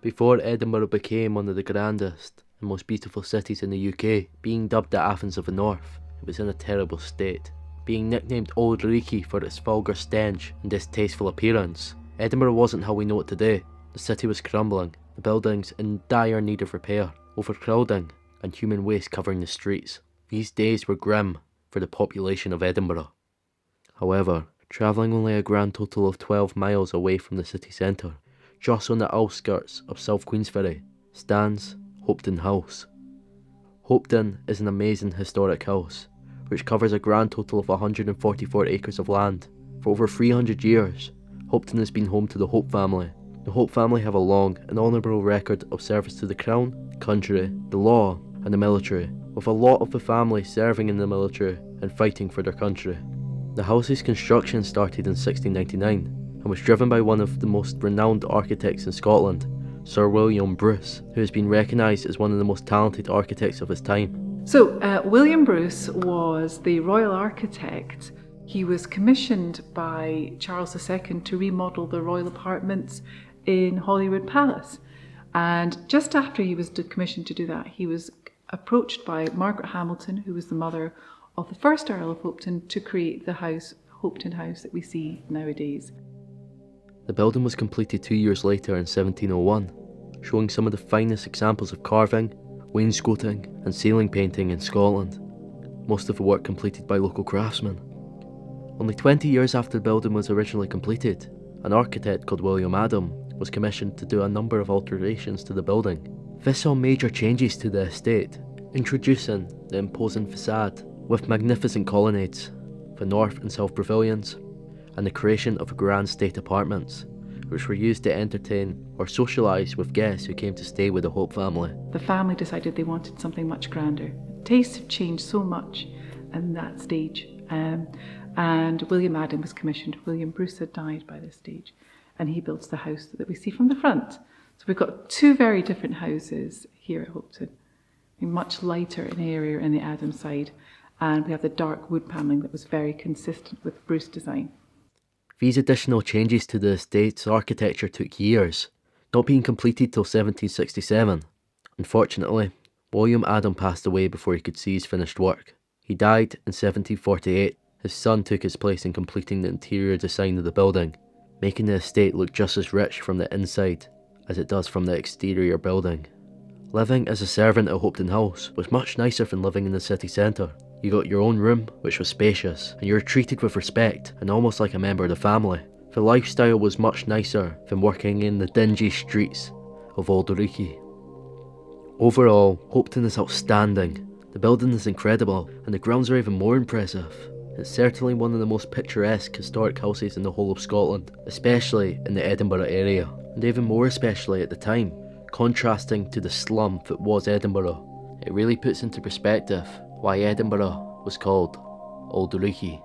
Before Edinburgh became one of the grandest and most beautiful cities in the UK, being dubbed the Athens of the North, it was in a terrible state. Being nicknamed Old Reekie for its vulgar stench and distasteful appearance, Edinburgh wasn't how we know it today. The city was crumbling, the buildings in dire need of repair, overcrowding and human waste covering the streets. These days were grim for the population of Edinburgh. However, travelling only a grand total of 12 miles away from the city centre, just on the outskirts of South Queensferry, stands Hopetoun House. Hopetoun is an amazing historic house, which covers a grand total of 144 acres of land. For over 300 years, Hopetoun has been home to the Hope family. The Hope family have a long and honourable record of service to the Crown, country, the law and the military, with a lot of the family serving in the military and fighting for their country. The house's construction started in 1699 and was driven by one of the most renowned architects in Scotland, Sir William Bruce, who has been recognised as one of the most talented architects of his time. So William Bruce was the royal architect. He was commissioned by Charles II to remodel the royal apartments in Holyrood Palace. And just after he was commissioned to do that, he was approached by Margaret Hamilton, who was the mother of the first Earl of Hopetoun, to create the house, Hopetoun House, that we see nowadays. The building was completed 2 years later in 1701, showing some of the finest examples of carving, wainscoting and ceiling painting in Scotland, most of the work completed by local craftsmen. Only 20 years after the building was originally completed, an architect called William Adam was commissioned to do a number of alterations to the building. This saw major changes to the estate, introducing the imposing facade with magnificent colonnades, the north and south pavilions, and the creation of grand state apartments, which were used to entertain or socialise with guests who came to stay with the Hope family. The family decided they wanted something much grander. Tastes have changed so much in that stage, and William Adam was commissioned. William Bruce had died by this stage, and he builds the house that we see from the front. So we've got two very different houses here at Hopetoun, much lighter in area in the Adam side, and we have the dark wood panelling that was very consistent with Bruce design. These additional changes to the estate's architecture took years, not being completed till 1767. Unfortunately, William Adam passed away before he could see his finished work. He died in 1748. His son took his place in completing the interior design of the building, making the estate look just as rich from the inside as it does from the exterior building. Living as a servant at Hopetoun House was much nicer than living in the city centre. You got your own room, which was spacious, and you were treated with respect and almost like a member of the family. The lifestyle was much nicer than working in the dingy streets of Auld Reekie. Overall, Hopetoun is outstanding. The building is incredible, and the grounds are even more impressive. It's certainly one of the most picturesque historic houses in the whole of Scotland, especially in the Edinburgh area, and even more especially at the time, contrasting to the slum that was Edinburgh. It really puts into perspective why Edinburgh was called Auld Reekie.